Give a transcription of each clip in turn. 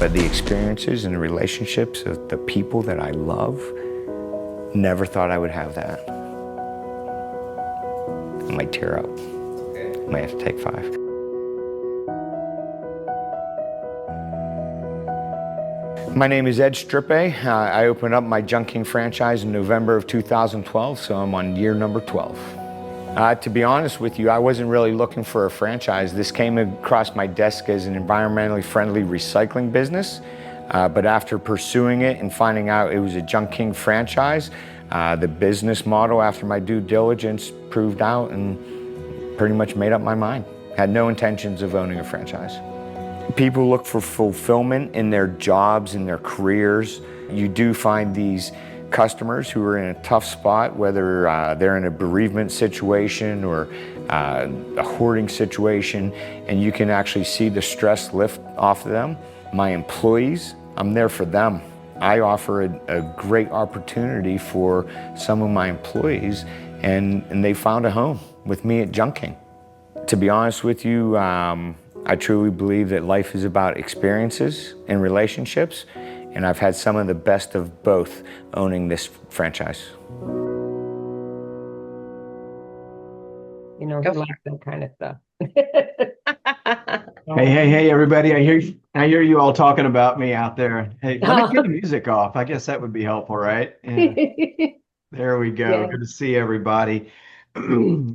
But the experiences and the relationships of the people that I love, never thought I would have that. I might tear up. Okay. I might have to take 5. My name is Ed Strippe. I opened up my Junk King franchise in November of 2012, so I'm on year number 12. To be honest with you, I wasn't really looking for a franchise. This came across my desk as an environmentally friendly recycling business, but after pursuing it and finding out it was a Junk King franchise, the business model after my due diligence proved out and pretty much made up my mind. Had no intentions of owning a franchise. People look for fulfillment in their jobs, in their careers. You do find these customers who are in a tough spot, whether they're in a bereavement situation or a hoarding situation, and you can actually see the stress lift off of them. My employees, I'm there for them. I offer a great opportunity for some of my employees, and they found a home with me at Junk King. To be honest with you, I truly believe that life is about experiences and relationships, and I've had some of the best of both owning this franchise. You know, he likes that kind of stuff. Hey, everybody. I hear you all talking about me out there. Hey, let me get the music off. I guess that would be helpful, right? Yeah. There we go. Yeah. Good to see everybody.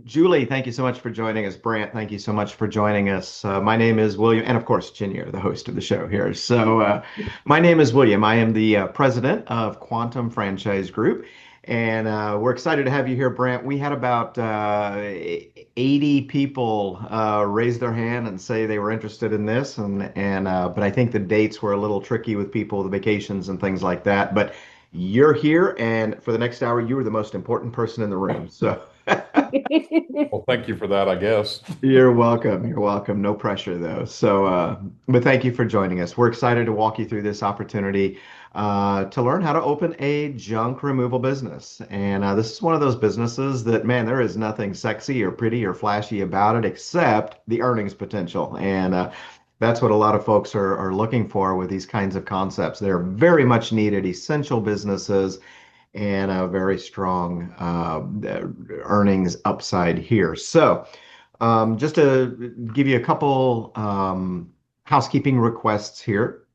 Julie, thank you so much for joining us. Brant, thank you so much for joining us. My name is William, and of course, Chinier, the host of the show here. So my name is William. I am the president of Quantum Franchise Group, and we're excited to have you here, Brant. We had about 80 people raise their hand and say they were interested in this, but I think the dates were a little tricky with people, the vacations and things like that. But you're here, and for the next hour, you are the most important person in the room. So. Well, thank you for that, I guess. You're welcome. You're welcome. No pressure, though. So, but thank you for joining us. We're excited to walk you through this opportunity to learn how to open a junk removal business. And this is one of those businesses that, man, there is nothing sexy or pretty or flashy about it except the earnings potential. And that's what a lot of folks are looking for with these kinds of concepts. They're very much needed, essential businesses, and a very strong earnings upside here. So just to give you a couple housekeeping requests here.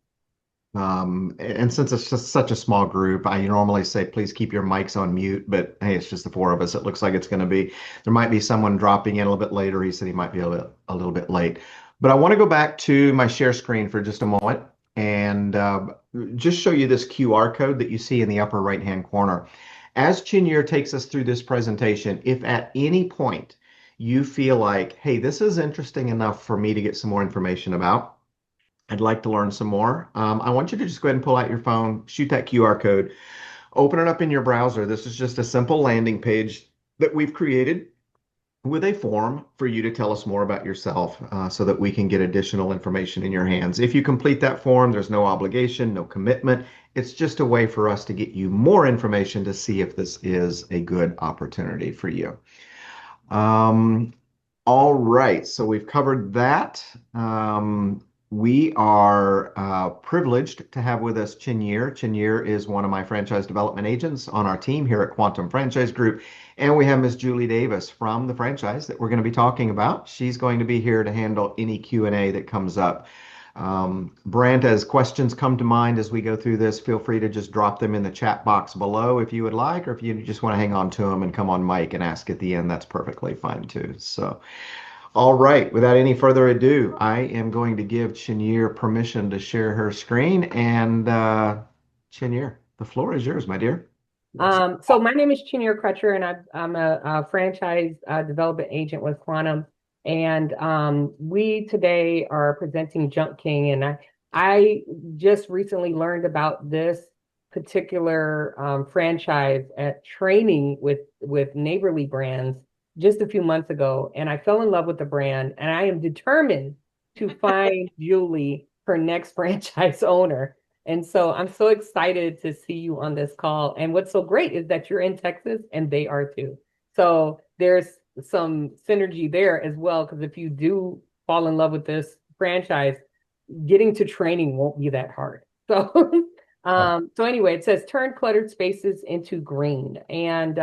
And since it's just such a small group, I normally say, please keep your mics on mute, but hey, it's just the 4 of us. It looks like it's going to be, there might be someone dropping in a little bit later. He said he might be a little bit late. But I want to go back to my share screen for just a moment and just show you this QR code that you see in the upper right-hand corner. As Chinier takes us through this presentation, if at any point you feel like, hey, this is interesting enough for me to get some more information about, I'd like to learn some more, I want you to just go ahead and pull out your phone, shoot that QR code, open it up in your browser. This is just a simple landing page that we've created with a form for you to tell us more about yourself so that we can get additional information in your hands. If you complete that form, there's no obligation, no commitment. It's just a way for us to get you more information to see if this is a good opportunity for you. All right, so we've covered that. We are privileged to have with us Chinier. Chinier is one of my franchise development agents on our team here at Quantum Franchise Group. And we have Ms. Julie Davis from the franchise that we're going to be talking about. She's going to be here to handle any Q&A that comes up. Brant, as questions come to mind as we go through this, feel free to just drop them in the chat box below if you would like, or if you just want to hang on to them and come on mic and ask at the end, that's perfectly fine too. So. All right, without any further ado, I am going to give Chinier permission to share her screen. And Chinier, the floor is yours, my dear. So my name is Chinier Crutcher, and I'm a franchise development agent with Quantum. And we today are presenting Junk King. And I just recently learned about this particular franchise at training with Neighborly Brands just a few months ago, and I fell in love with the brand, and I am determined to find Julie her next franchise owner. And so I'm so excited to see you on this call. And what's so great is that you're in Texas and they are too. So there's some synergy there as well, because if you do fall in love with this franchise, getting to training won't be that hard. So, so anyway, it says turn cluttered spaces into green. And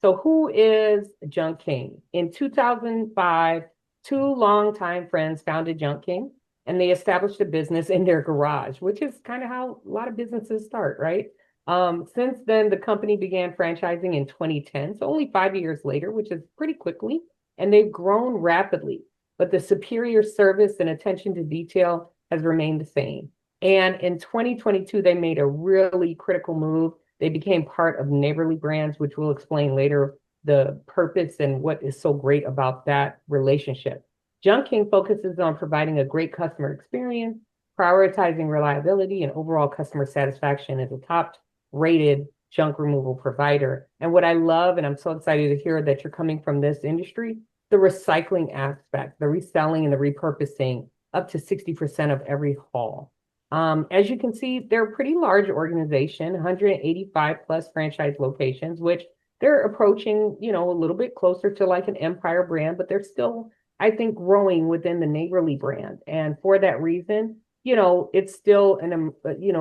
so who is Junk King? In 2005, two longtime friends founded Junk King, and they established a business in their garage, which is kind of how a lot of businesses start, right? Since then, the company began franchising in 2010, so only 5 years later, which is pretty quickly, and they've grown rapidly. But the superior service and attention to detail has remained the same. And in 2022, they made a really critical move. They became part of Neighborly Brands, which we'll explain later the purpose and what is so great about that relationship. Junk King focuses on providing a great customer experience, prioritizing reliability and overall customer satisfaction as a top rated junk removal provider. And what I love, and I'm so excited to hear that you're coming from this industry, the recycling aspect, the reselling and the repurposing, up to 60% of every haul. As you can see, they're a pretty large organization, 185 plus franchise locations, which they're approaching, you know, a little bit closer to like an empire brand, but they're still, I think, growing within the Neighborly brand. And for that reason, you know, it's still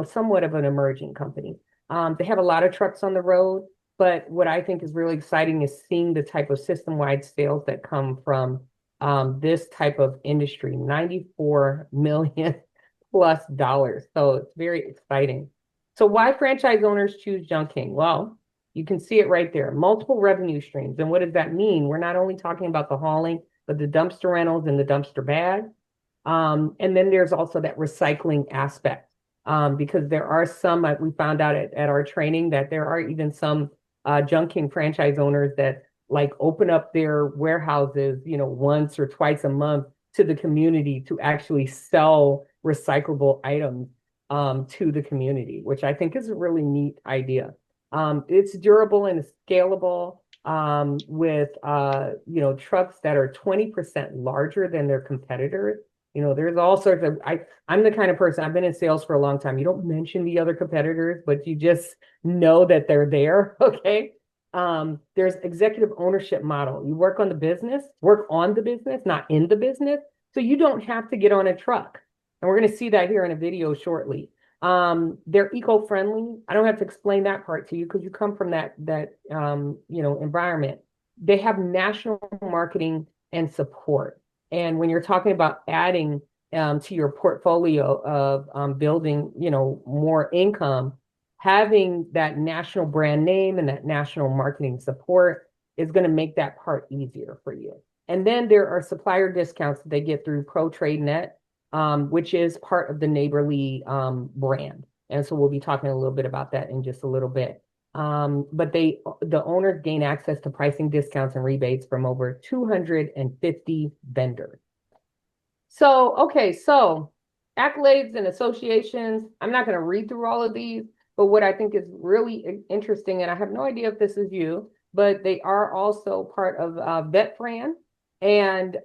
somewhat of an emerging company. They have a lot of trucks on the road, but what I think is really exciting is seeing the type of system-wide sales that come from this type of industry, 94 million plus dollars. So it's very exciting. So why franchise owners choose Junk King? Well, you can see it right there. Multiple revenue streams. And what does that mean? We're not only talking about the hauling, but the dumpster rentals and the dumpster bag. And then there's also that recycling aspect. Because there are some, we found out at our training that there are even some Junk King franchise owners that like open up their warehouses, you know, once or twice a month to the community to actually sell recyclable items to the community, which I think is a really neat idea. It's durable and scalable with trucks that are 20% larger than their competitors. You know, there's all sorts of, I'm the kind of person, I've been in sales for a long time. You don't mention the other competitors, but you just know that they're there. Okay. There's executive ownership model. You work on the business, not in the business. So you don't have to get on a truck. And we're going to see that here in a video shortly. They're eco-friendly. I don't have to explain that part to you because you come from that environment. They have national marketing and support. And when you're talking about adding to your portfolio of building, you know, more income, having that national brand name and that national marketing support is going to make that part easier for you. And then there are supplier discounts that they get through ProTradeNet, which is part of the Neighborly brand. And so we'll be talking a little bit about that in just a little bit. But the owners gain access to pricing discounts and rebates from over 250 vendors. So accolades and associations, I'm not going to read through all of these, but what I think is really interesting, and I have no idea if this is you, but they are also part of VetFran. And,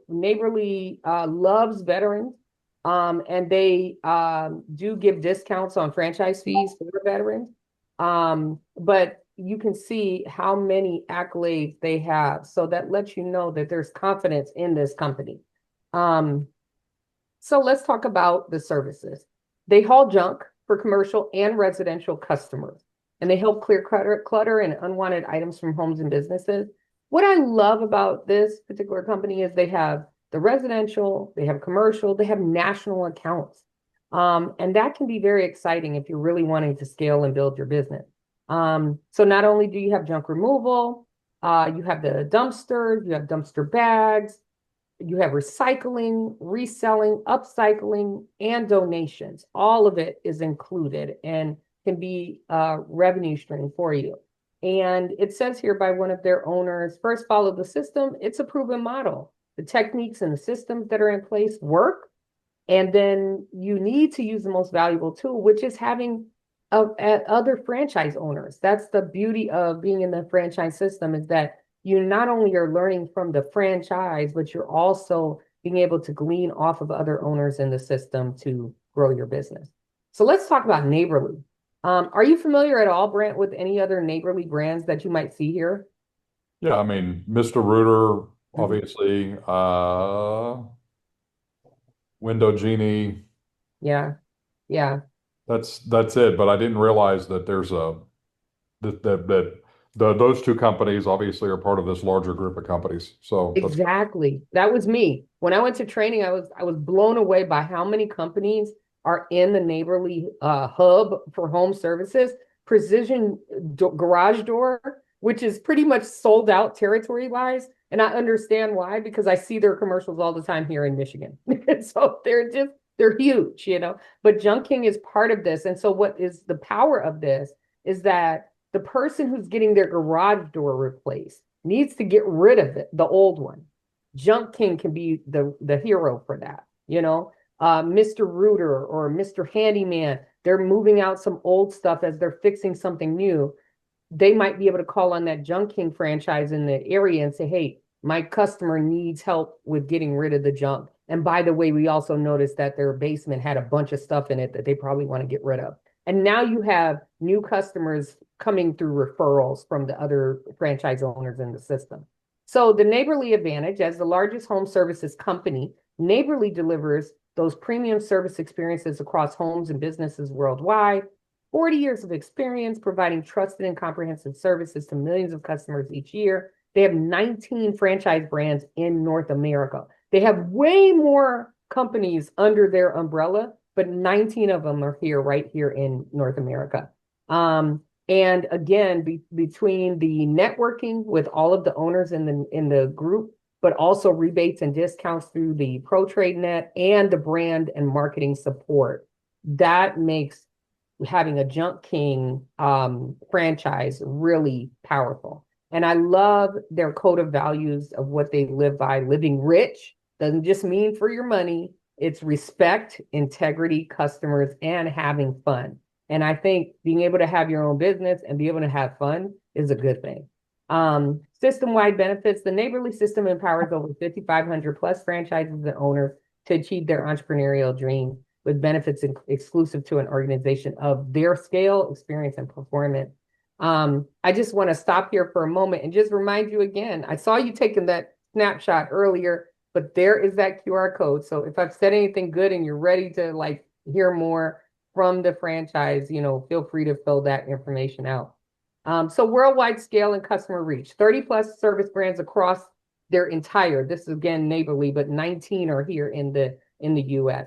Neighborly loves veterans, and they do give discounts on franchise fees for veterans. But you can see how many accolades they have. So that lets you know that there's confidence in this company. So let's talk about the services. They haul junk for commercial and residential customers, and they help clear clutter and unwanted items from homes and businesses. What I love about this particular company is they have the residential, they have commercial, they have national accounts. And that can be very exciting if you're really wanting to scale and build your business. So not only do you have junk removal, you have the dumpsters, you have dumpster bags, you have recycling, reselling, upcycling, and donations. All of it is included and can be a revenue stream for you. And it says here by one of their owners, first follow the system. It's a proven model. The techniques and the systems that are in place work. And then you need to use the most valuable tool, which is having other franchise owners. That's the beauty of being in the franchise system, is that you not only are learning from the franchise, but you're also being able to glean off of other owners in the system to grow your business. So let's talk about Neighborly. Are you familiar at all, Brent, with any other Neighborly brands that you might see here? Yeah, I mean, Mr. Rooter, obviously, Window Genie. Yeah. Yeah. That's it. But I didn't realize that there's those two companies obviously are part of this larger group of companies. So that's Exactly. That was me. When I went to training, I was blown away by how many companies are in the neighborly hub for home services. Precision garage door, which is pretty much sold out territory wise. And I understand why, because I see their commercials all the time here in Michigan. So they're huge, you know. But junking is part of this. And so what is the power of this is that the person who's getting their garage door replaced needs to get rid of the old one. Junk King can be the hero for that, you know. Mr. Rooter or Mr. Handyman, they're moving out some old stuff as they're fixing something new. They might be able to call on that Junk King franchise in the area and say, hey, my customer needs help with getting rid of the junk. And by the way, we also noticed that their basement had a bunch of stuff in it that they probably want to get rid of. And now you have new customers coming through referrals from the other franchise owners in the system. So the Neighborly Advantage, as the largest home services company, Neighborly delivers those premium service experiences across homes and businesses worldwide. 40 years of experience providing trusted and comprehensive services to millions of customers each year. They have 19 franchise brands in North America. They have way more companies under their umbrella, but 19 of them are right here in North America. And again, between the networking with all of the owners in the group, but also rebates and discounts through the ProTrade Net and the brand and marketing support, that makes having a Junk King franchise really powerful. And I love their code of values of what they live by. Living rich doesn't just mean for your money. It's respect, integrity, customers, and having fun. And I think being able to have your own business and be able to have fun is a good thing. System-wide benefits. The Neighborly system empowers over 5,500 plus franchises and owners to achieve their entrepreneurial dream with benefits exclusive to an organization of their scale, experience, and performance. I just want to stop here for a moment and just remind you again, I saw you taking that snapshot earlier, but there is that QR code. So if I've said anything good and you're ready to like hear more from the franchise, you know, feel free to fill that information out. So worldwide scale and customer reach, 30 plus service brands across their entire, this is again Neighborly, but 19 are here in the US.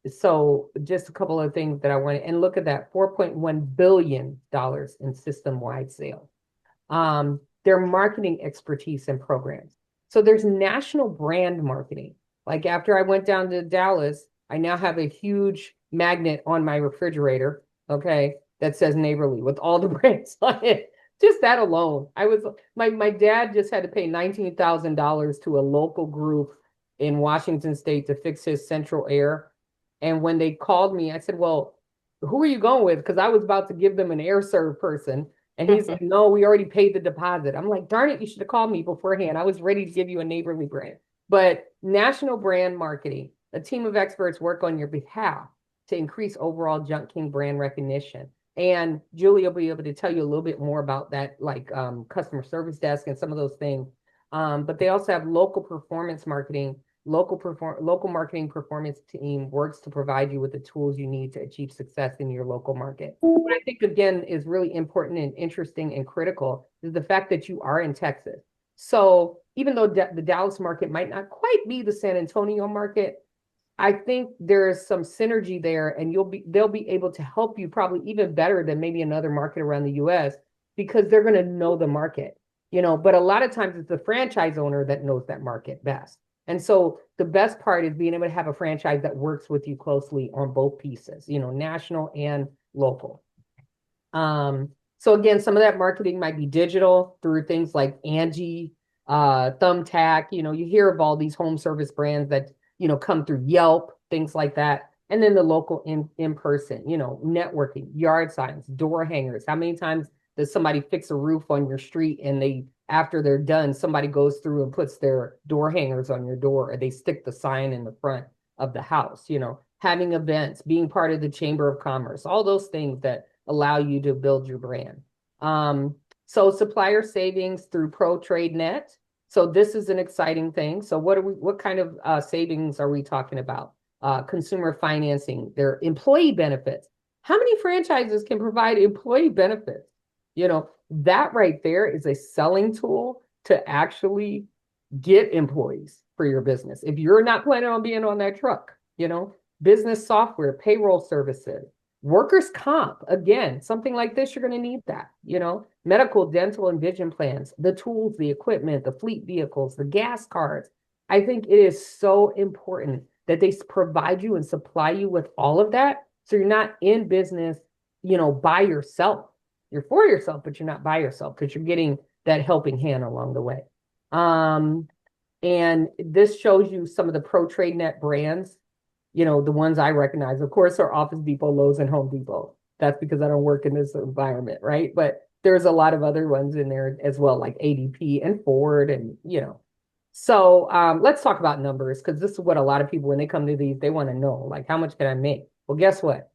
So just a couple of things that I wanted, and look at that, $4.1 billion in system-wide sales. Their marketing expertise and programs. So there's national brand marketing. Like after I went down to Dallas, I now have a huge magnet on my refrigerator, okay, that says Neighborly with all the brands on it. Just that alone. My dad just had to pay $19,000 to a local group in Washington State to fix his central air. And when they called me, I said, well, who are you going with? Because I was about to give them an air serve person. And he said, no, we already paid the deposit. I'm like, darn it, you should have called me beforehand. I was ready to give you a Neighborly brand. But national brand marketing, a team of experts work on your behalf to increase overall Junk King brand recognition. And Julie will be able to tell you a little bit more about that, like customer service desk and some of those things. But they also have local performance marketing. Local marketing performance team works to provide you with the tools you need to achieve success in your local market. What I think, again, is really important and interesting and critical is the fact that you are in Texas. So even though the Dallas market might not quite be the San Antonio market, I think there's some synergy there, and they'll be able to help you probably even better than maybe another market around the US because they're going to know the market, you know, but a lot of times it's the franchise owner that knows that market best. And so the best part is being able to have a franchise that works with you closely on both pieces, you know, national and local. So again, some of that marketing might be digital through things like Angie, Thumbtack, you know, you hear of all these home service brands that, you know, come through Yelp, things like that. And then the local in person, you know, networking, yard signs, door hangers. How many times does somebody fix a roof on your street and after they're done, somebody goes through and puts their door hangers on your door, or they stick the sign in the front of the house, you know, having events, being part of the Chamber of Commerce, all those things that allow you to build your brand. So supplier savings through ProTrade Net. So this is an exciting thing. So what kind of savings are we talking about? Consumer financing, their employee benefits. How many franchises can provide employee benefits? That right there is a selling tool to actually get employees for your business. If you're not planning on being on that truck, business software, payroll services, workers' comp, again, something like this, you're going to need that, medical, dental, and vision plans, the tools, the equipment, the fleet vehicles, the gas cards. I think it is so important that they provide you and supply you with all of that. So you're not in business, by yourself. You're for yourself, but you're not by yourself because you're getting that helping hand along the way. And this shows you some of the Pro Trade Net brands, the ones I recognize, of course, are Office Depot, Lowe's, and Home Depot. That's because I don't work in this environment, right? But there's a lot of other ones in there as well, like ADP and Ford, and So let's talk about numbers, because this is what a lot of people, when they come to these, they want to know, like, how much can I make? Well, guess what?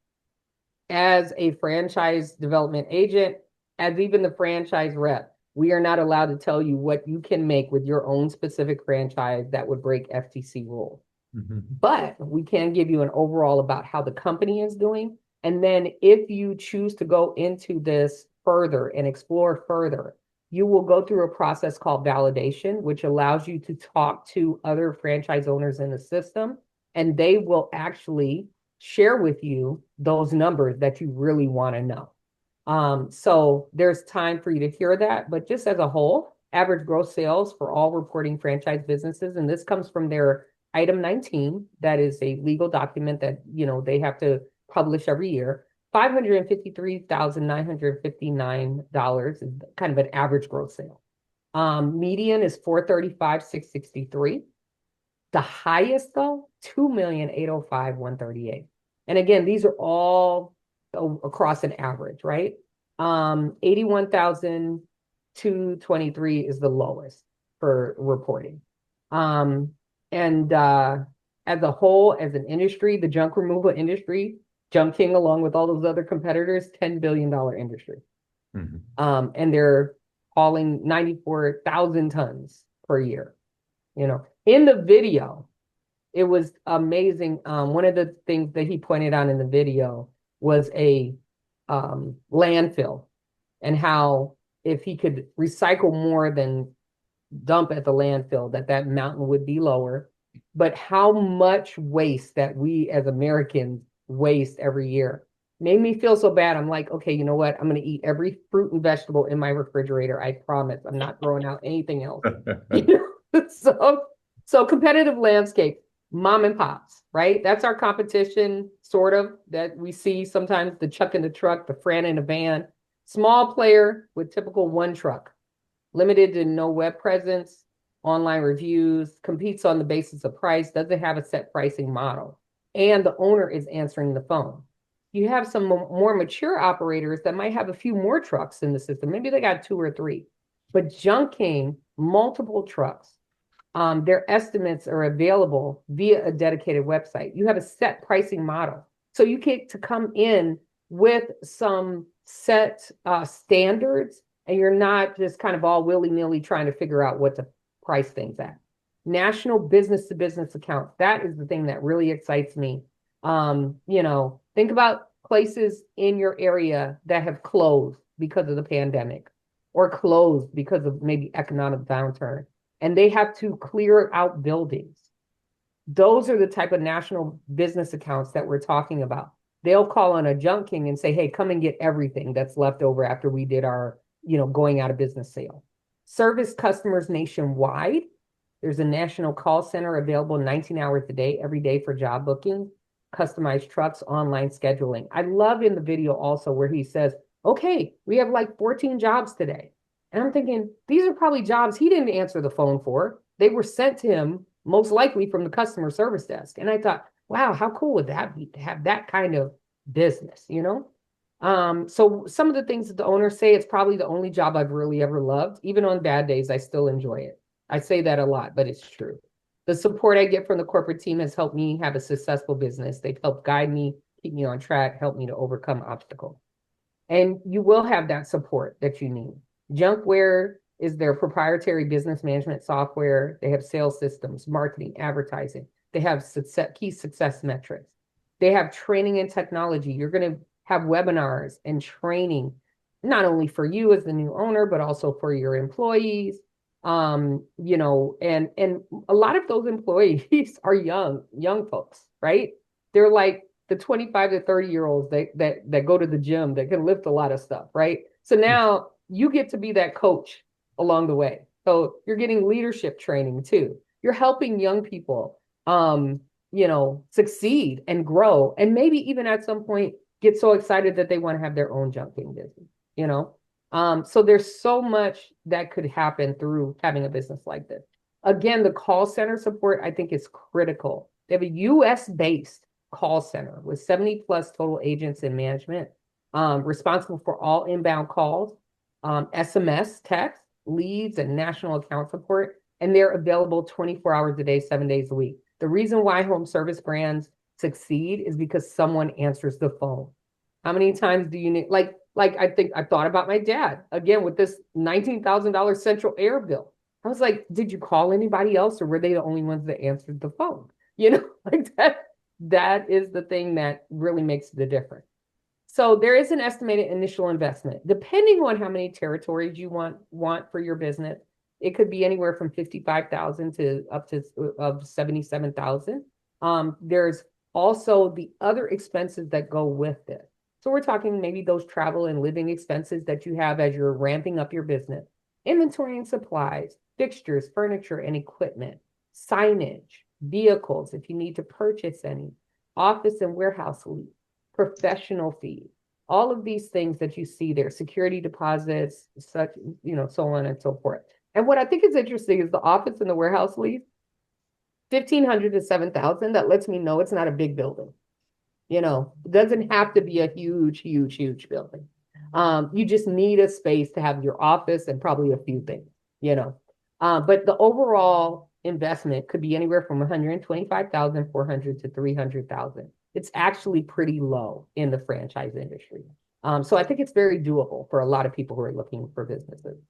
As a franchise development agent, as even the franchise rep, we are not allowed to tell you what you can make with your own specific franchise that would break FTC rules. But we can give you an overall about how the company is doing. And then if you choose to go into this further and explore further, you will go through a process called validation, which allows you to talk to other franchise owners in the system, and they will actually share with you those numbers that you really want to know. So there's time for you to hear that, but just as a whole, average gross sales for all reporting franchise businesses, and this comes from their Item 19, that is a legal document that, they have to publish every year. $553,959 is kind of an average gross sale. Median is $435,663. The highest, though, $2,805,138. And again, these are all across an average, right? 81,223 is the lowest for reporting. And as a whole, as an industry, the junk removal industry, Junk King, along with all those other competitors, $10 billion industry. And they're hauling 94,000 tons per year. In the video, it was amazing. One of the things that he pointed out in the video was a landfill, and how if he could recycle more than dump at the landfill, that mountain would be lower. But how much waste that we as Americans waste every year made me feel so bad. I'm like, okay, you know what? I'm going to eat every fruit and vegetable in my refrigerator. I promise. I'm not throwing out anything else. So competitive landscape, mom and pops, right? That's our competition, sort of, that we see sometimes, the Chuck in the truck, the Fran in a van, small player with typical one truck. Limited to no web presence, online reviews, competes on the basis of price, doesn't have a set pricing model, and the owner is answering the phone. You have some more mature operators that might have a few more trucks in the system. Maybe they got 2 or 3, but Junk King, multiple trucks. Their estimates are available via a dedicated website. You have a set pricing model. So you get to come in with some set standards, and you're not just kind of all willy-nilly trying to figure out what to price things at. National business-to-business accounts. That is the thing that really excites me. Think about places in your area that have closed because of the pandemic, or closed because of maybe economic downturn, and they have to clear out buildings. Those are the type of national business accounts that we're talking about. They'll call on a Junk King and say, hey, come and get everything that's left over after we did our going out of business sale. Service customers nationwide. There's a national call center available 19 hours a day, every day, for job booking, customized trucks, online scheduling. I love in the video also where he says, okay, we have like 14 jobs today. And I'm thinking, these are probably jobs he didn't answer the phone for. They were sent to him, most likely from the customer service desk. And I thought, wow, how cool would that be to have that kind of business, So some of the things that the owners say, it's probably the only job I've really ever loved. Even on bad days, I still enjoy it. I say that a lot, but it's true. The support I get from the corporate team has helped me have a successful business. They've helped guide me, keep me on track, help me to overcome obstacles. And you will have that support that you need. Junkware is their proprietary business management software. They have sales systems, marketing, advertising. They have key success metrics. They have training and technology. You're going to have webinars and training, not only for you as the new owner, but also for your employees. You know, and a lot of those employees are young folks, right? They're like the 25 to 30-year-olds that go to the gym, that can lift a lot of stuff, right? So now you get to be that coach along the way. So you're getting leadership training too. You're helping young people, you know, succeed and grow, and maybe even at some point get so excited that they want to have their own junking business, you know? So there's so much that could happen through having a business like this. Again, the call center support, I think, is critical. They have a US-based call center with 70 plus total agents in management, responsible for all inbound calls, SMS, text, leads, and national account support. And they're available 24 hours a day, 7 days a week. The reason why home service brands succeed is because someone answers the phone. How many times do you need, like I think I thought about my dad again with this $19,000 central air bill. I was like, did you call anybody else, or were they the only ones that answered the phone? You know, like that is the thing that really makes the difference. So there is an estimated initial investment, depending on how many territories you want for your business. It could be anywhere from 55,000 to up to 77,000. There's also the other expenses that go with it. So we're talking maybe those travel and living expenses that you have as you're ramping up your business, inventory and supplies, fixtures, furniture and equipment, signage, vehicles, if you need to purchase any, office and warehouse lease, professional fees, all of these things that you see there, security deposits, such, you know, so on and so forth. And what I think is interesting is the office and the warehouse lease, 1,500 to 7,000. That lets me know it's not a big building. You know, it doesn't have to be a huge building. You just need a space to have your office and probably a few things, you know. But the overall investment could be anywhere from 125,400 to 300,000. It's actually pretty low in the franchise industry. So I think it's very doable for a lot of people who are looking for businesses.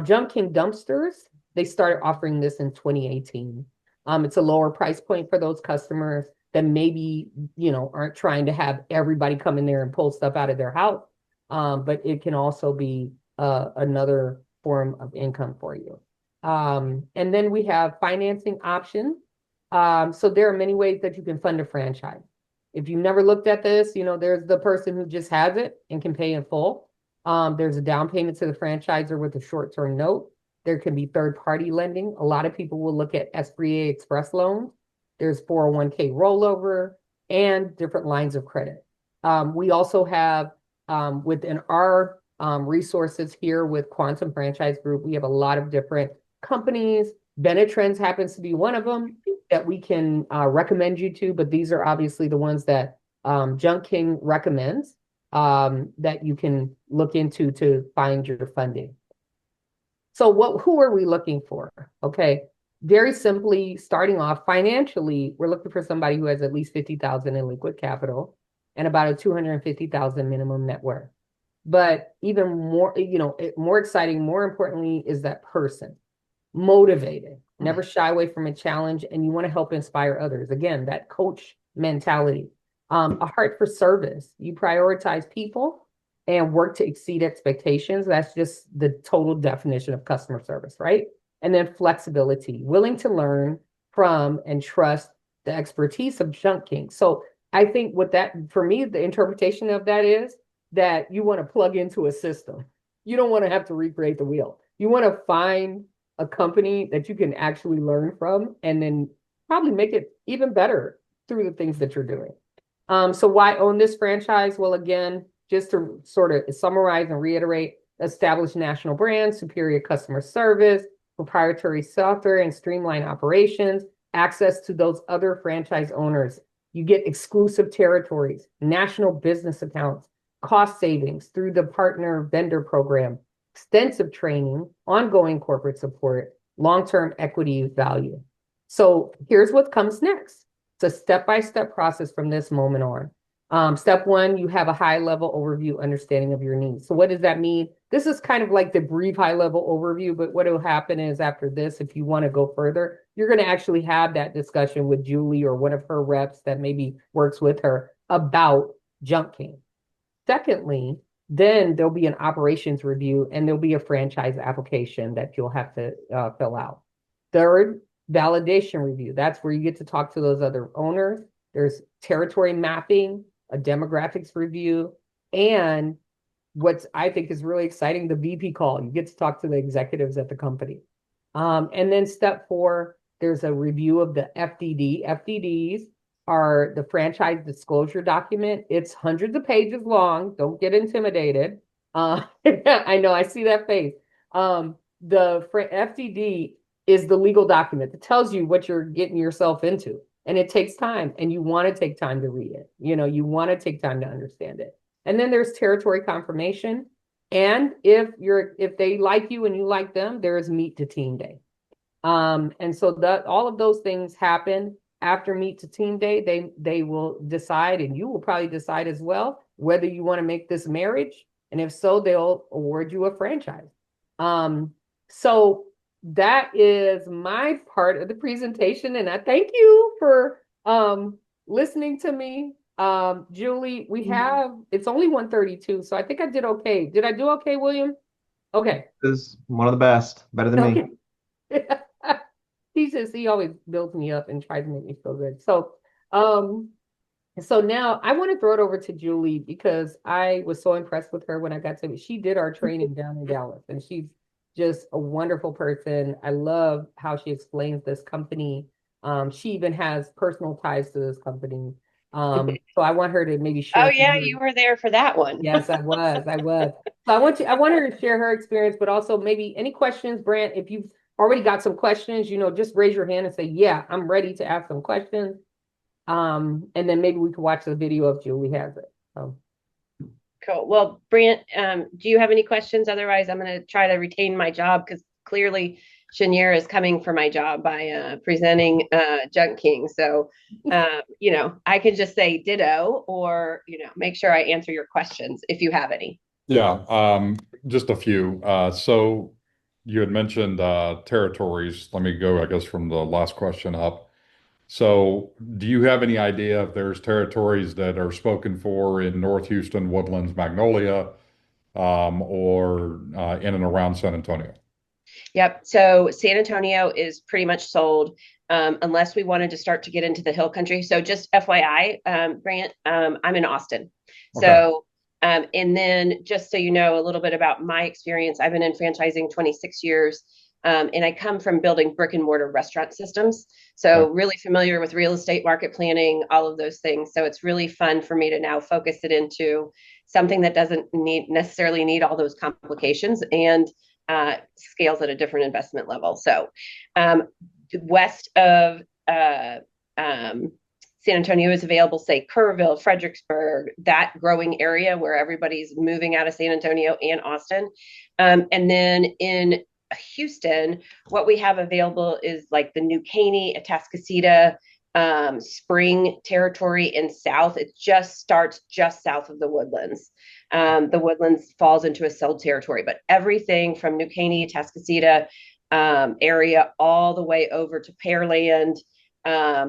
Junk King Dumpsters, they started offering this in 2018. It's a lower price point for those customers that maybe, you know, aren't trying to have everybody come in there and pull stuff out of their house. But it can also be another form of income for you. And then we have financing options. So there are many ways that you can fund a franchise. If you've never looked at this, you know, there's the person who just has it and can pay in full. There's a down payment to the franchisor with a short-term note. There can be third-party lending. A lot of people will look at SBA Express loans. There's 401k rollover and different lines of credit. We also have within our resources here with Quantum Franchise Group, we have a lot of different companies. Benetrends happens to be one of them that we can recommend you to, but these are obviously the ones that Junk King recommends that you can look into to find your funding. So who are we looking for? Okay. Very simply, starting off financially, we're looking for somebody who has at least 50,000 in liquid capital and about a 250,000 minimum net worth. But even more, you know, more exciting, more importantly, is that person motivated, never shy away from a challenge, and you want to help inspire others. Again, that coach mentality, a heart for service. You prioritize people and work to exceed expectations. That's just the total definition of customer service, right? And then flexibility, willing to learn from and trust the expertise of Junk King. So I think what that, for me, the interpretation of that is that you want to plug into a system. You don't want to have to recreate the wheel. You want to find a company that you can actually learn from and then probably make it even better through the things that you're doing. So why own this franchise? Well, again, just to sort of summarize and reiterate, established national brand, superior customer service, proprietary software and streamline operations, access to those other franchise owners. You get exclusive territories, national business accounts, cost savings through the partner vendor program, extensive training, ongoing corporate support, long-term equity value. So here's what comes next. It's a step-by-step process from this moment Step one, you have a high level overview understanding of your needs. So what does that mean? This is kind of like the brief high level overview, but what will happen is after this, if you want to go further, you're going to actually have that discussion with Julie or one of her reps that maybe works with her about junking. Secondly, then there'll be an operations review and there'll be a franchise application that you'll have to fill out. Third, validation review. That's where you get to talk to those other owners. There's territory mapping, a demographics review, and what's I think is really exciting, the VP call. You get to talk to the executives at the company. And then step four, there's a review of the FDD. FDDs are the franchise disclosure document. It's hundreds of pages long. Don't get intimidated. I know, I see that face. The FDD is the legal document that tells you what you're getting yourself into. And it takes time, and you want to take time to read it. You want to take time to understand it. And then there's territory confirmation. And if they like you and you like them, there's meet to team day. And so all of those things happen after meet to team day. They will decide, and you will probably decide as well, whether you want to make this marriage. And if so, they'll award you a franchise. So that is my part of the presentation. And I thank you for listening to me. Julie, it's only 1:32, so I think I did okay. Did I do okay, William? Okay. This is one of the best, better than me. Okay. He always builds me up and tries to make me feel good. So now I want to throw it over to Julie because I was so impressed with her when I got to meet. She did our training down in Dallas, and she's just a wonderful person. I love how she explains this company. She even has personal ties to this company. So I want her to maybe share. Oh yeah, you were there for that one. Yes, I was. So I want her to share her experience, but also maybe any questions, Brant, if you've already got some questions, just raise your hand and say, yeah, I'm ready to ask some questions. And then maybe we can watch the video if Julie has it. Cool. Well, Brant, do you have any questions? Otherwise, I'm going to try to retain my job because clearly Chenier is coming for my job by presenting Junk King. So, I could just say ditto or, make sure I answer your questions if you have any. Yeah, just a few. So you had mentioned territories. Let me go, I guess, from the last question up. So do you have any idea if there's territories that are spoken for in North Houston, Woodlands, Magnolia, or in and around San Antonio? Yep. So San Antonio is pretty much sold unless we wanted to start to get into the hill country. So just FYI, Brant, I'm in Austin. Okay. So, and then just so you know a little bit about my experience, I've been in franchising 26 years. And I come from building brick and mortar restaurant systems. So really familiar with real estate market planning, all of those things. So it's really fun for me to now focus it into something that doesn't necessarily need all those complications and scales at a different investment level. So west of San Antonio is available, say Kerrville, Fredericksburg, that growing area where everybody's moving out of San Antonio and Austin. And then in Houston, what we have available is like the New Caney, Atascocita, Spring territory in south. It just starts just south of the Woodlands. The Woodlands falls into a sold territory, but everything from New Caney, Atascocita area all the way over to Pearland,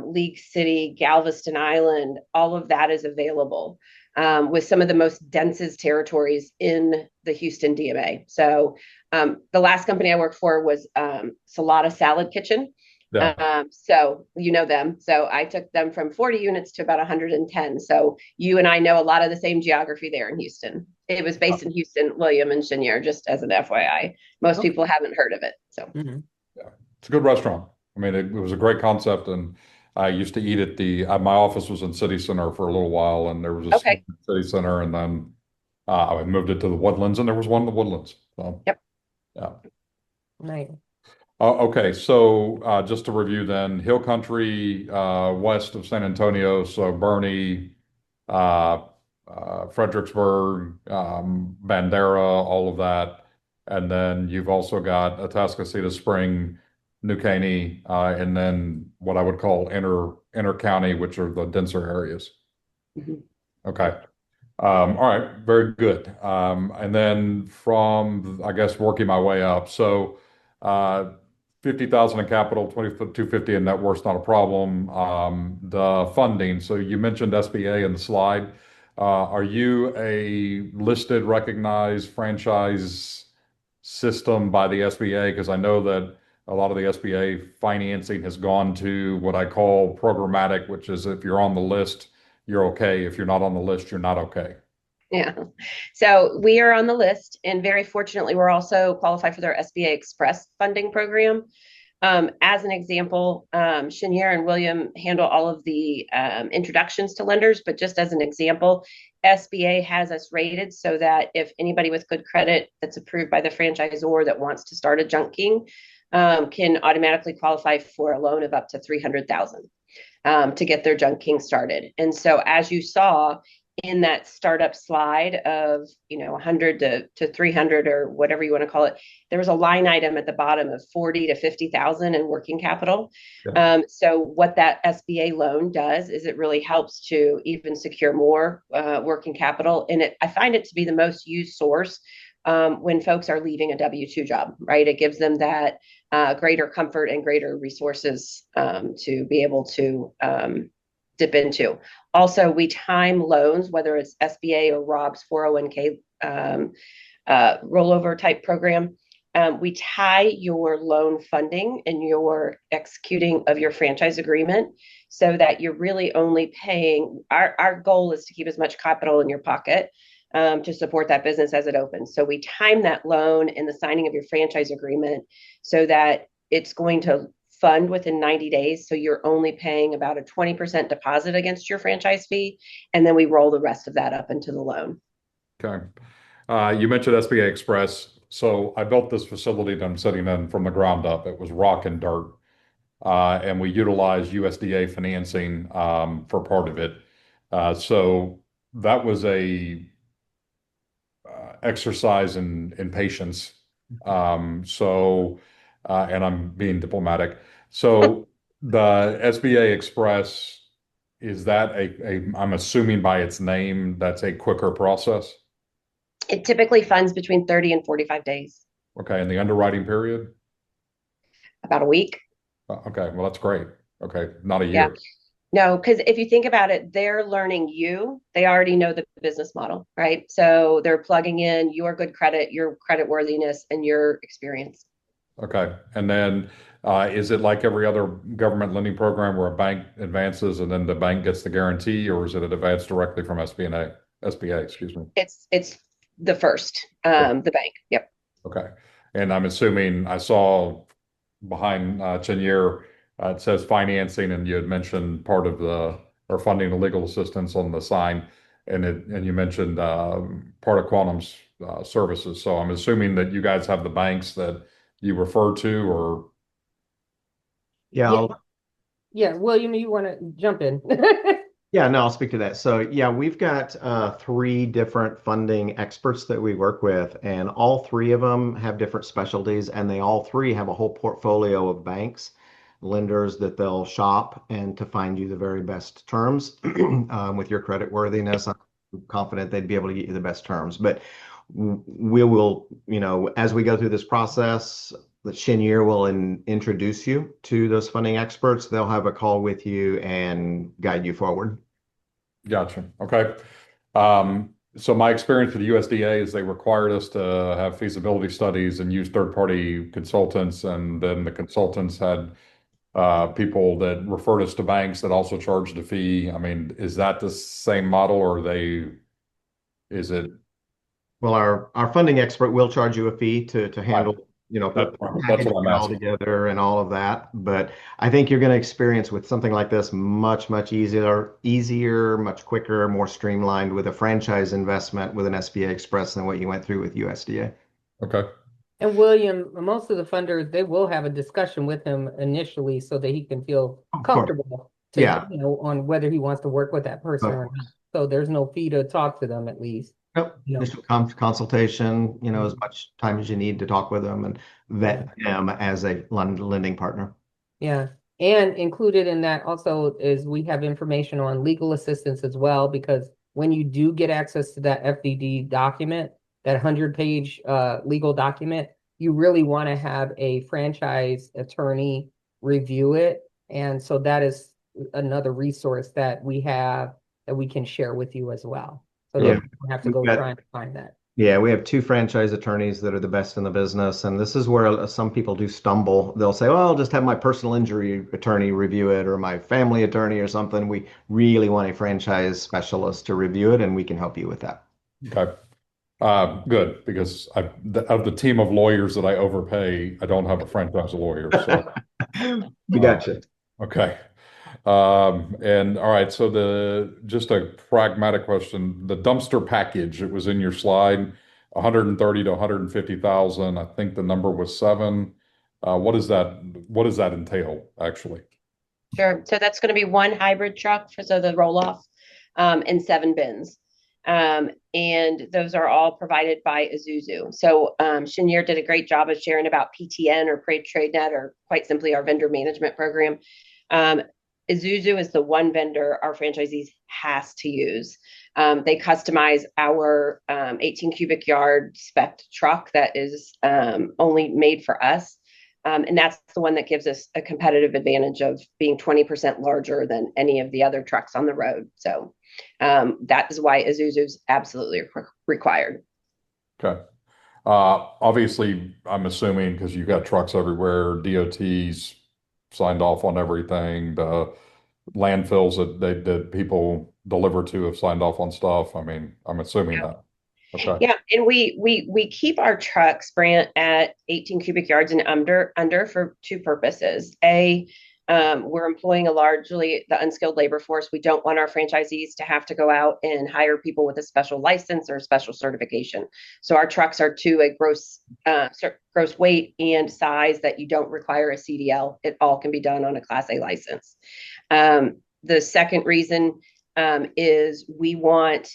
League City, Galveston Island, all of that is available with some of the most densest territories in the Houston DMA. So the last company I worked for was Salata Salad Kitchen. Yeah. So you know them. So I took them from 40 units to about 110. So you and I know a lot of the same geography there in Houston. It was based in Houston, William and Chenier, just as an FYI. Most people haven't heard of it. So yeah, it's a good restaurant. I mean, it was a great concept, and I used to eat at my office was in City Center for a little while, and there was a City Center, and then I moved it to the Woodlands, and there was one in the Woodlands. So, yep. Yeah. Nice. Okay, so just to review then, Hill Country, west of San Antonio, so Bernie, Fredericksburg, Bandera, all of that. And then you've also got Atascocita Spring, New Caney, and then what I would call inner county, which are the denser areas. Mm-hmm. Okay. All right, very good. And then from, I guess, working my way up. So, uh, 50,000 in capital, 250 in net worth's not a problem. The funding. So you mentioned SBA in the slide. Are you a listed, recognized franchise system by the SBA? Because I know that a lot of the SBA financing has gone to what I call programmatic, which is if you're on the list, you're okay. If you're not on the list, you're not okay. Yeah. So we are on the list, and very fortunately, we're also qualified for their SBA Express funding program. As an example, Chenier and William handle all of the introductions to lenders, but just as an example, SBA has us rated so that if anybody with good credit that's approved by the franchisor that wants to start a junk king can automatically qualify for a loan of up to 300,000 to get their junk king started. And so, as you saw in that startup slide of 100 to 300 or whatever you want to call it, there was a line item at the bottom of 40 to 50,000 in working capital. Yeah. So what that SBA loan does is it really helps to even secure more working capital, and I find it to be the most used source when folks are leaving a W-2 job, right? It gives them that greater comfort and greater resources to be able to dip into. Also, we time loans, whether it's SBA or Rob's 401k rollover type program. We tie your loan funding and your executing of your franchise agreement so that you're really only paying. Our goal is to keep as much capital in your pocket to support that business as it opens. So we time that loan and the signing of your franchise agreement so that it's going to fund within 90 days. So you're only paying about a 20% deposit against your franchise fee. And then we roll the rest of that up into the loan. Okay. You mentioned SBA Express. So I built this facility that I'm sitting in from the ground up. It was rock and dirt. And we utilized USDA financing for part of it. So that was a exercise in patience. And I'm being diplomatic. So the SBA Express, is that I'm assuming by its name, that's a quicker process? It typically funds between 30 and 45 days, Okay, and the underwriting period? about a week. Okay, well, that's great. Okay, not a Yeah. year. No, because if you think about it, they're learning you. They already know the business model, right? So they're plugging in your good credit, your credit worthiness, and your experience. Okay, and then is it like every other government lending program where a bank advances and then the bank gets the guarantee, or is it an advance directly from SBA, excuse me? It's the first, the bank. Yep. Okay, and I'm assuming I saw behind Chenier, it says financing, and you had mentioned part of the or funding the legal assistance on the sign, and you mentioned part of Quantum's services. So I'm assuming that you guys have the banks that you refer to, or Yeah, Yeah, yeah. William, you want to jump in? yeah, no, I'll speak to that. So, yeah, we've got three different funding experts that we work with, and all three of them have different specialties, and they all three have a whole portfolio of banks, lenders that they'll shop and to find you the very best terms with your credit worthiness. I'm confident they'd be able to get you the best terms. But we will, as we go through this process, the Chenier will introduce you to those funding experts. They'll have a call with you and guide you forward. gotcha. Okay. So my experience with the USDA is they required us to have feasibility studies and use third-party consultants, and then the consultants had people that referred us to banks that also charged a fee. I mean, is that the same model, or is it? Well, our funding expert will charge you a fee to Right. handle, That's packaging what I'm it all asking. together and all of that. But I think you're going to experience with something like this much easier, much quicker, more streamlined with a franchise investment with an SBA Express than what you went through with USDA. Okay. And William, most of the funders, they will have a discussion with him initially so that he can feel Of course. comfortable to, Yeah. on whether he wants to work with that person Of or not. course. So there's no fee to talk to them at least. Yep. Initial consultation, as much time as you need to talk with them and vet them as a lending partner. Yeah. And included in that also is we have information on legal assistance as well, because when you do get access to that FDD document, that 100-page legal document, you really want to have a franchise attorney review it. And so that is another resource that we have that we can share with you as well. So that Yeah. you don't have to We've go got- try and find that. Yeah, we have two franchise attorneys that are the best in the business, and this is where some people do stumble. They'll say, "Well, I'll just have my personal injury attorney review it, or my family attorney, or something." We really want a franchise specialist to review it, and we can help you with that. Okay. Good, because of the team of lawyers that I overpay, I don't have a franchise lawyer. So, We got you. okay. And all right, so just a pragmatic question, the dumpster package, it was in your slide, 130 to 150,000. I think the number was seven. What does that entail actually? Sure. So that's going to be one hybrid truck so the roll off, and 7 bins. And those are all provided by Isuzu. So Chenier did a great job of sharing about PTN or Trade Net, or quite simply our vendor management program. Isuzu is the one vendor our franchisees has to use. They customize our 18 cubic yard spec truck that is only made for us. And that's the one that gives us a competitive advantage of being 20% larger than any of the other trucks on the road. So that is why Isuzu is absolutely required. Okay. Obviously, I'm assuming because you've got trucks everywhere, DOT's signed off on everything. The landfills that people deliver to have signed off on stuff. I mean, I'm assuming that. Okay. Yeah, and we keep our trucks, Brant, at 18 cubic yards and under for 2 purposes. We're employing a largely the unskilled labor force. We don't want our franchisees to have to go out and hire people with a special license or special certification. So our trucks are to a gross weight and size that you don't require a CDL. It all can be done on a Class A license. The second reason is we want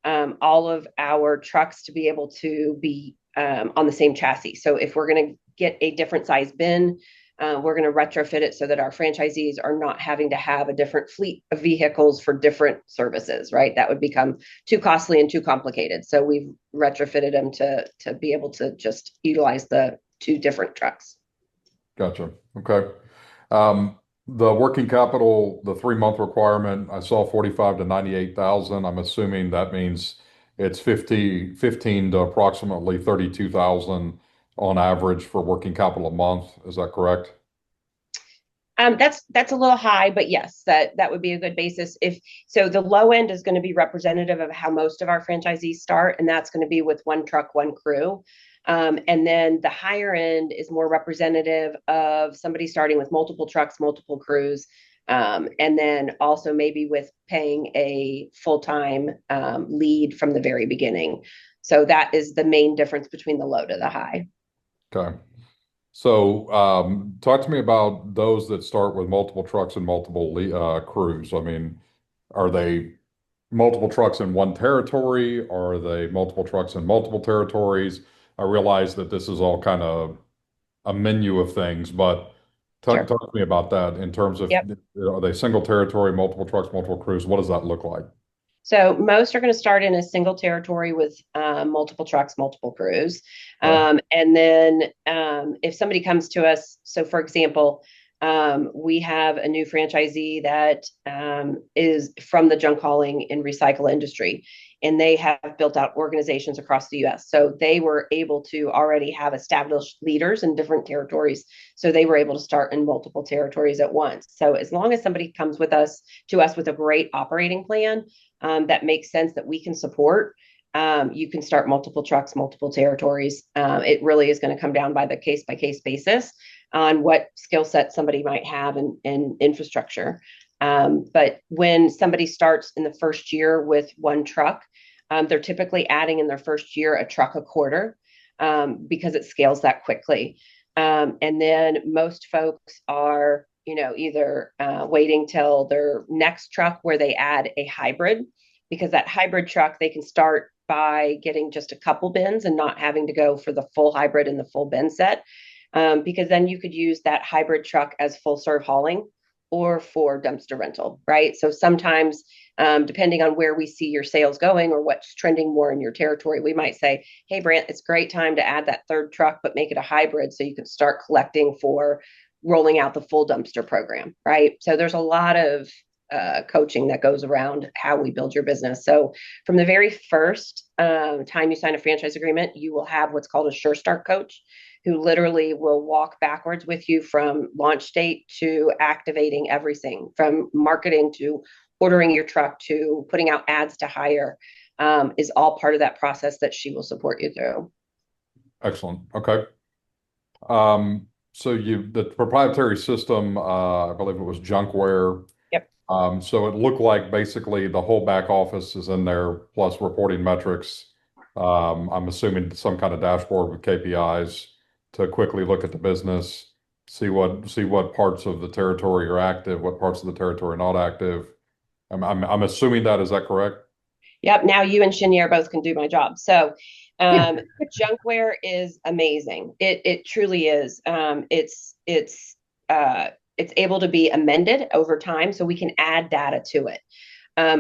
all of our trucks to be able to be on the same chassis. So if we're going to get a different size bin, we're going to retrofit it so that our franchisees are not having to have a different fleet of vehicles for different services, right? That would become too costly and too complicated. So we've retrofitted them to be able to just utilize the 2 different trucks. Gotcha. Okay. The working capital, the 3-month requirement, I saw 45 to 98,000. I'm assuming that means it's 15 to approximately 32,000 on average for working capital a month. Is that correct? That's a little high, but yes, that would be a good basis. If so, the low end is going to be representative of how most of our franchisees start, and that's going to be with 1 truck, 1 crew. And then the higher end is more representative of somebody starting with multiple trucks, multiple crews, and then also maybe with paying a full-time lead from the very beginning. So that is the main difference between the low to the high. Okay. So, talk to me about those that start with multiple trucks and multiple crews. I mean, are they multiple trucks in one territory? Or are they multiple trucks in multiple territories? I realize that this is all kind of a menu of things, but Sure. talk to me about that in terms of, Yep. are they single territory, multiple trucks, multiple crews? What does that look like? So most are going to start in a single territory with multiple trucks, multiple crews. And then if somebody comes to us, so for example, we have a new franchisee that is from the junk hauling and recycle industry, and they have built out organizations across the US. So they were able to already have established leaders in different territories. So they were able to start in multiple territories at once. So as long as somebody comes with us to us with a great operating plan, that makes sense that we can support, you can start multiple trucks, multiple territories. It really is going to come down by the case by case basis on what skill set somebody might have in infrastructure. But when somebody starts in the first year with 1 truck, they're typically adding in their first year a truck a quarter, because it scales that quickly. And then most folks are either waiting till their next truck where they add a hybrid, because that hybrid truck, they can start by getting just a couple bins and not having to go for the full hybrid and the full bin set, because then you could use that hybrid truck as full serve hauling or for dumpster rental, right? So sometimes, depending on where we see your sales going or what's trending more in your territory, we might say, hey, Brant, it's a great time to add that third truck, but make it a hybrid so you can start collecting for rolling out the full dumpster program, right? So there's a lot of coaching that goes around how we build your business. So from the very first time you sign a franchise agreement, you will have what's called a Sure Start coach, who literally will walk backwards with you from launch date to activating everything from marketing to ordering your truck to putting out ads to hire, is all part of that process that she will support you through. Excellent. Okay. So the proprietary system, I believe it was Junkware. Yep. So it looked like basically the whole back office is in there, plus reporting metrics. I'm assuming some kind of dashboard with KPIs to quickly look at the business, see what parts of the territory are active, what parts of the territory are not active. I'm assuming that, is that correct? Yep. Now you and Chenier both can do my job. So Junkware is amazing. It truly is. It's able to be amended over time, so we can add data to it.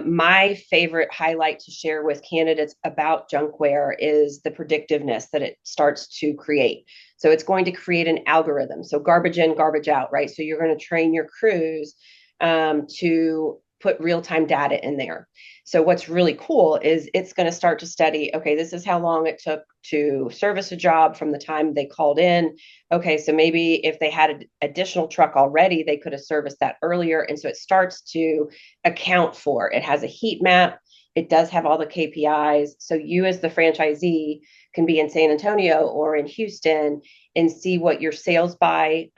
My favorite highlight to share with candidates about Junkware is the predictiveness that it starts to create. So it's going to create an algorithm. So garbage in, garbage out, right? So you're going to train your crews to put real-time data in there. So what's really cool is it's going to start to study, okay, this is how long it took to service a job from the time they called in. Okay, so maybe if they had an additional truck already, they could have serviced that earlier. And so it starts to account for, it has a heat map. It does have all the KPIs. So you as the franchisee can be in San Antonio or in Houston and see what your sales by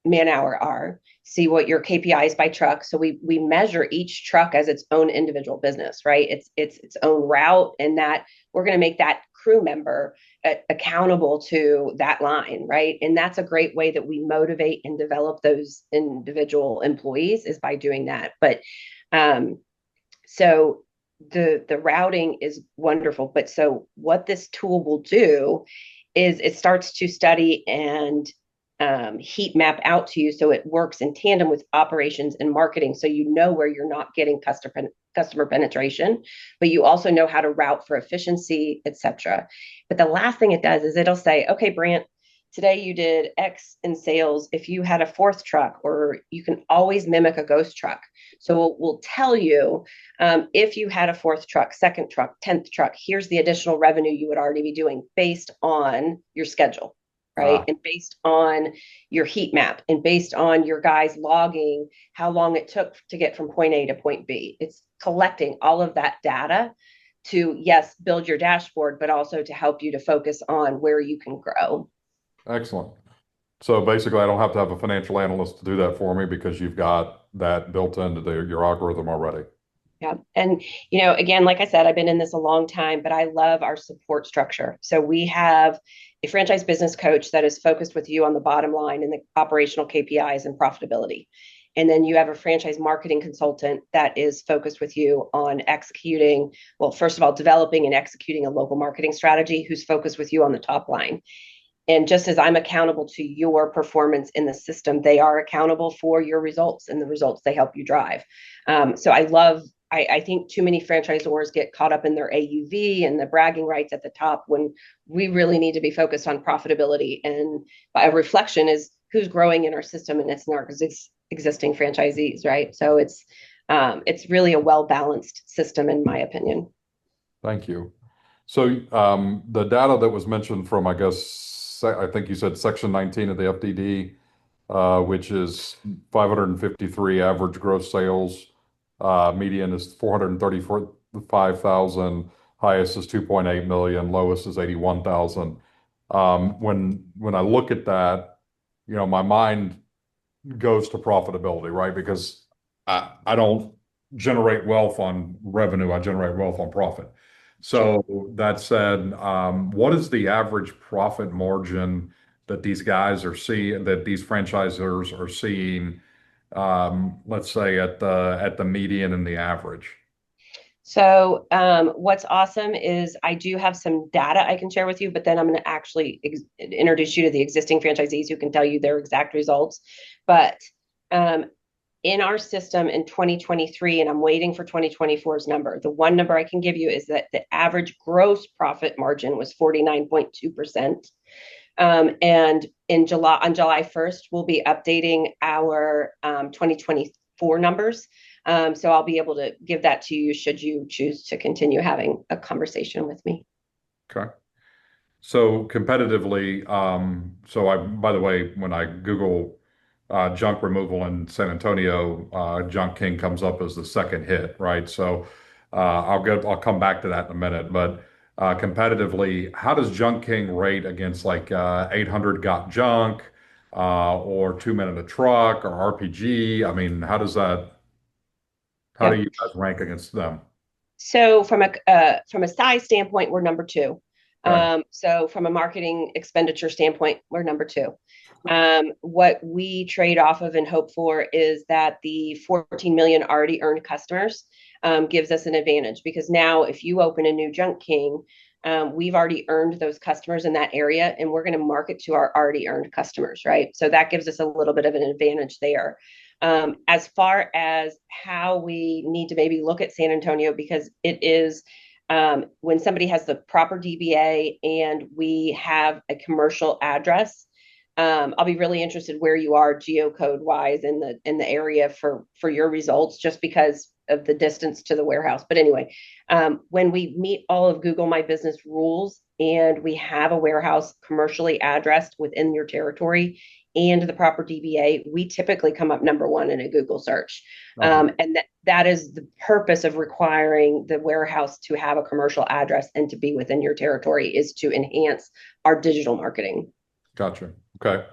man hour are, see what your KPIs by truck. So we measure each truck as its own individual business, right? It's its own route, and that we're going to make that crew member accountable to that line, right? And that's a great way that we motivate and develop those individual employees, is by doing that. But so the routing is wonderful. But so what this tool will do is it starts to study and heat map out to you, so it works in tandem with operations and marketing, so you know where you're not getting customer penetration, but you also know how to route for efficiency, etc. But the last thing it does is it'll say, okay, Brant, today you did X in sales. If you had a fourth truck, or you can always mimic a ghost truck, so we'll tell you, if you had a fourth truck, second truck, 10th truck, here's the additional revenue you would already be doing based on your schedule, right? And based on your heat map, and based on your guys logging how long it took to get from point A to point B. It's collecting all of that data to, yes, build your dashboard, but also to help you to focus on where you can grow. Excellent. So basically, I don't have to have a financial analyst to do that for me, because you've got that built into your algorithm already. Yeah. And, again, like I said, I've been in this a long time, but I love our support structure. So we have a franchise business coach that is focused with you on the bottom line and the operational KPIs and profitability. And then you have a franchise marketing consultant that is focused with you on executing, well, first of all, developing and executing a local marketing strategy, who's focused with you on the top line. And just as I'm accountable to your performance in the system, they are accountable for your results and the results they help you drive. So I think too many franchisors get caught up in their AUV and the bragging rights at the top, when we really need to be focused on profitability. And a reflection is who's growing in our system, and it's in our existing franchisees, right? So it's really a well-balanced system, in my opinion. Thank you. So the data that was mentioned from, I think you said Section 19 of the FDD, which is 553 average gross sales. Median is 435,000. Highest is 2.8 million. Lowest is 81,000. When I look at that, my mind goes to profitability, right? Because I don't generate wealth on revenue. I generate wealth on profit. So that said, what is the average profit margin that these guys are seeing, that these franchisors are seeing, let's say at the median and the average? So what's awesome is I do have some data I can share with you, but then I'm going to actually introduce you to the existing franchisees who can tell you their exact results. But in our system in 2023, and I'm waiting for 2024's number. The one number I can give you is that the average gross profit margin was 49.2%. And on July 1st, we'll be updating our 2024 numbers. So I'll be able to give that to you should you choose to continue having a conversation with me. Okay. So competitively, by the way, when I Google junk removal in San Antonio, Junk King comes up as the second hit, right? So I'll come back to that in a minute. But competitively, how does Junk King rate against like 800 Got Junk or Two Men in a Truck or RPG? I mean, how do Yep. you guys rank against them? So from a size standpoint, we're number two. Okay. So from a marketing expenditure standpoint, we're number two. What we trade off of and hope for is that the 14 million already earned customers gives us an advantage, because now if you open a new Junk King, we've already earned those customers in that area, and we're going to market to our already earned customers, right? So that gives us a little bit of an advantage there. As far as how we need to maybe look at San Antonio, because it is when somebody has the proper DBA and we have a commercial address, I'll be really interested where you are geocode wise in the area for your results, just because of the distance to the warehouse. But anyway, when we meet all of Google My Business rules and we have a warehouse commercially addressed within your territory and the proper DBA, we typically come up number one in a Google search. Okay. And that is the purpose of requiring the warehouse to have a commercial address and to be within your territory, is to enhance our digital marketing. Gotcha. Okay.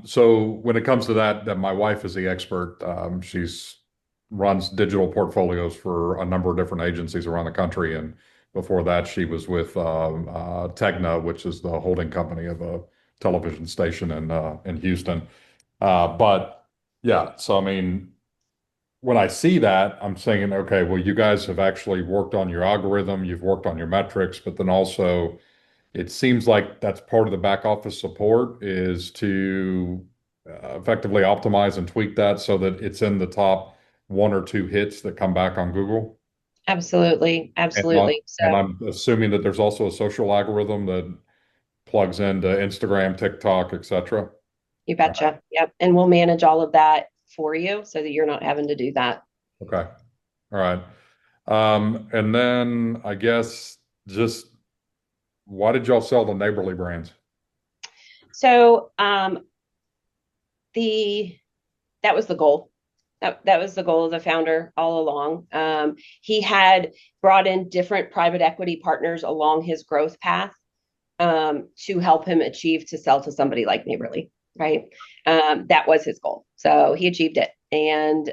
So when it comes to that my wife is the expert. She's runs digital portfolios for a number of different agencies around the country, and before that, she was with Tegna, which is the holding company of a television station in Houston. But yeah, so I mean, when I see that, I'm saying, okay, well, you guys have actually worked on your algorithm, you've worked on your metrics, but then also it seems like that's part of the back office support is to effectively optimize and tweak that so that it's in the top one or two hits that come back on Google. Absolutely. And, Absolutely. and So I'm assuming that there's also a social algorithm that plugs into Instagram, TikTok, etc. you betcha. Yep. And we'll manage all of that for you so that you're not having to do that. Okay. All right. And then I guess just why did y'all sell the Neighborly brands? So that was the goal. That was the goal of the founder all along. He had brought in different private equity partners along his growth path to help him achieve to sell to somebody like Neighborly, right? That was his goal. So he achieved it. And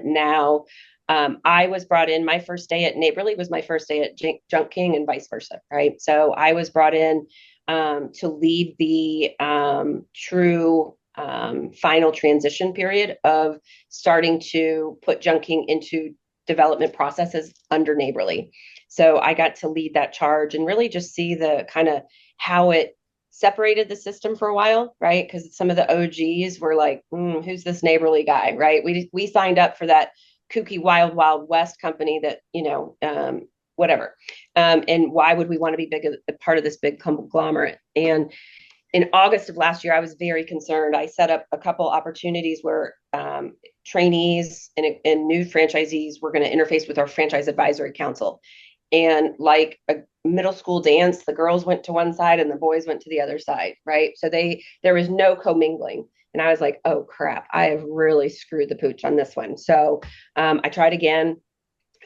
now I was brought in. My first day at Neighborly was my first day at Junk King, and vice versa, right? So I was brought in to lead the true final transition period of starting to put Junk King into development processes under Neighborly. So I got to lead that charge and really just see the kind of how it separated the system for a while, right? Because some of the OGs were like, who's this Neighborly guy, right? We signed up for that kooky wild west company that, whatever. And why would we want to be a part of this big conglomerate? And in August of last year, I was very concerned. I set up a couple opportunities where trainees and new franchisees were going to interface with our franchise advisory council. And like a middle school dance, the girls went to one side and the boys went to the other side, right? So there was no commingling. And I was like, oh crap, I have really screwed the pooch on this one. So I tried again.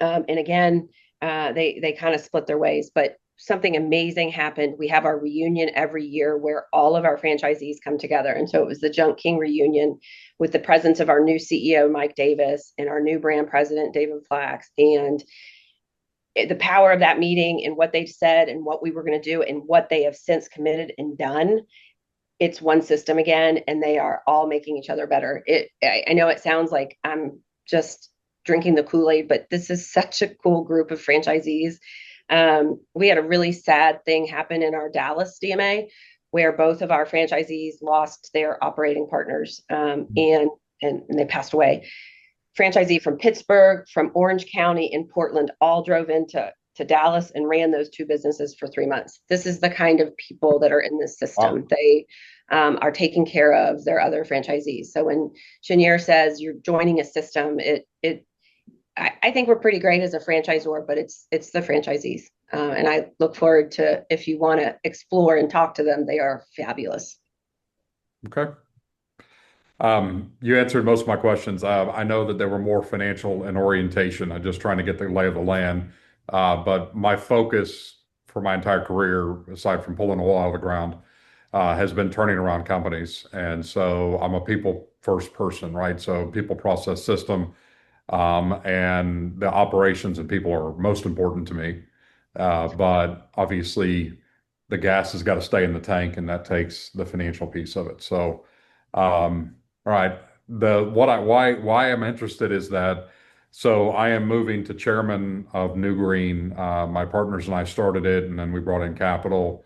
And again, they kind of split their ways, but something amazing happened. We have our reunion every year where all of our franchisees come together. And so it was the Junk King reunion with the presence of our new CEO, Mike Davis, and our new brand president, David Flax. And the power of that meeting and what they said and what we were going to do and what they have since committed and done, it's one system again, and they are all making each other better. I know it sounds like I'm just drinking the Kool-Aid, but this is such a cool group of franchisees. We had a really sad thing happen in our Dallas DMA where both of our franchisees lost their operating partners. And and they passed away. Franchisee from Pittsburgh, from Orange County, and Portland all drove into Dallas and ran those two businesses for 3 months. This is the kind of people that are in this system. Wow. They are taking care of their other franchisees. So when Chenier says you're joining a system, I think we're pretty great as a franchisor, but it's the franchisees. And I look forward to, if you want to explore and talk to them, they are fabulous. Okay. You answered most of my questions. I know that there were more financial and orientation. I'm just trying to get the lay of the land. But my focus for my entire career, aside from pulling oil out of the ground, has been turning around companies. And so I'm a people first person, right? So people, process, system, and the operations and people are most important to me. But obviously, the gas has got to stay in the tank, and that takes the financial piece of it. So, all right. Why I'm interested is that, so I am moving to chairman of New Green. My partners and I started it, and then we brought in capital.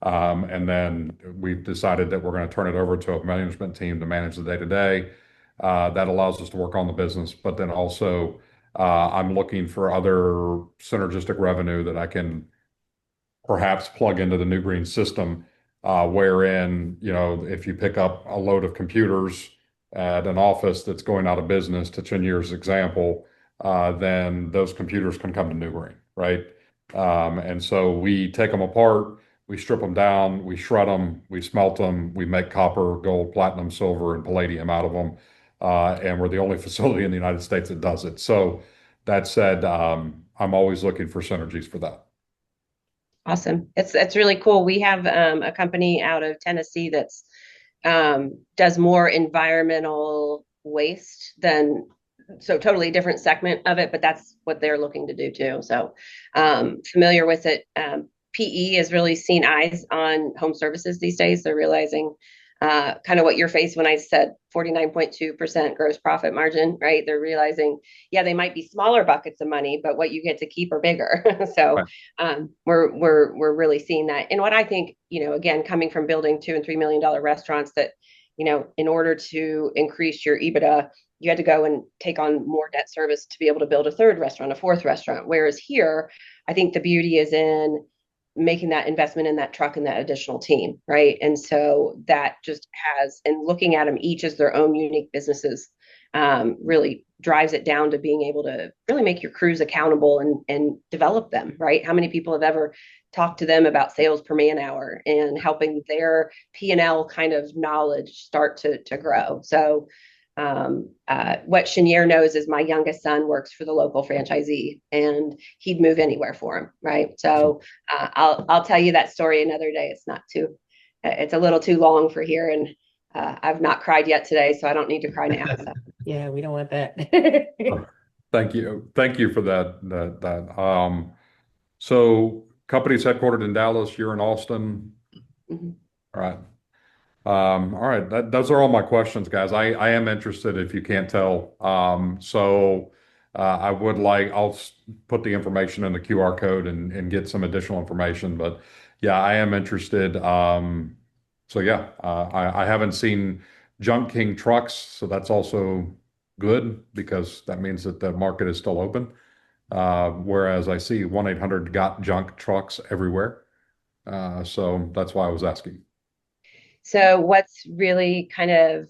And then we've decided that we're going to turn it over to a management team to manage the day-to-day. That allows us to work on the business, but then also I'm looking for other synergistic revenue that I can perhaps plug into the New Green system, wherein, if you pick up a load of computers at an office that's going out of business, to Chenier's example, then those computers can come to New Green, right? And so we take them apart, we strip them down, we shred them, we smelt them, we make copper, gold, platinum, silver, and palladium out of them. And we're the only facility in the United States that does it. So that said, I'm always looking for synergies for that. Awesome. It's really cool. We have a company out of Tennessee that's does more environmental waste than, so totally different segment of it, but that's what they're looking to do too. So familiar with it. PE has really seen eyes on home services these days. They're realizing kind of what you're faced when I said 49.2% gross profit margin, right? They're realizing, yeah, they might be smaller buckets of money, but what you get to keep are bigger. So we're really seeing that. And what I think, again, coming from building $2 and $3 million restaurants, that, in order to increase your EBITDA, you had to go and take on more debt service to be able to build a third restaurant, a fourth restaurant. Whereas here, I think the beauty is in making that investment in that truck and that additional team, right? And so that just has, and looking at them each as their own unique businesses, really drives it down to being able to really make your crews accountable and develop them, right? How many people have ever talked to them about sales per man hour and helping their P&L kind of knowledge start to grow? So what Chenier knows is my youngest son works for the local franchisee, and he'd move anywhere for him, right? So I'll tell you that story another day. It's a little too long for here, and I've not cried yet today, so I don't need to cry now. So. Yeah, we don't want that. Thank you for that. So company's headquartered in Dallas. You're in Austin. Mm-hmm. All right. All right. Those are all my questions, guys. I am interested, if you can't tell. I'll put the information in the QR code and get some additional information. But yeah, I am interested. I haven't seen Junk King trucks, so that's also good because that means that the market is still open. Whereas I see 1-800-GOT-JUNK trucks everywhere. So that's why I was asking. So what's really kind of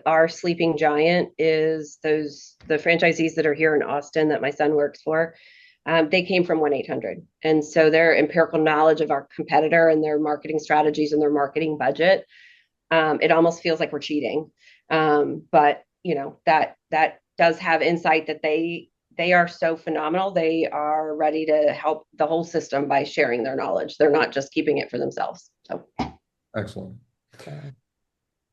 our sleeping giant is the franchisees that are here in Austin that my son works for. They came from 1-800. And so their empirical knowledge of our competitor and their marketing strategies and their marketing budget, it almost feels like we're cheating. But that does have insight that they are so phenomenal. They are ready to help the whole system by sharing their knowledge. They're not just keeping it for themselves. So. Excellent. Okay.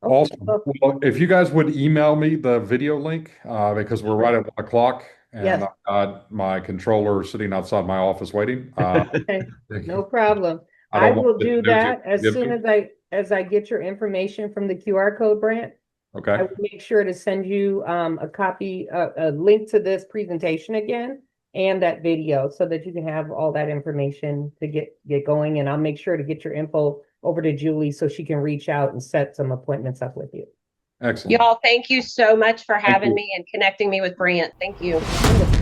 Awesome. Well, if you guys would email me the video link, because we're right at 1:00 and Yes. I've got my controller sitting outside my office waiting. Okay, no problem. I I don't want will to do do that too- as give soon me- as I get your information from the QR code, Brant. I Okay. will make sure to send you a copy, a link to this presentation again and that video so that you can have all that information to get going. And I'll make sure to get your info over to Julie so she can reach out and set some appointments up with you. Excellent. Y'all, thank you so much for having you. me and connecting me with Brant. Thank you. Wonderful.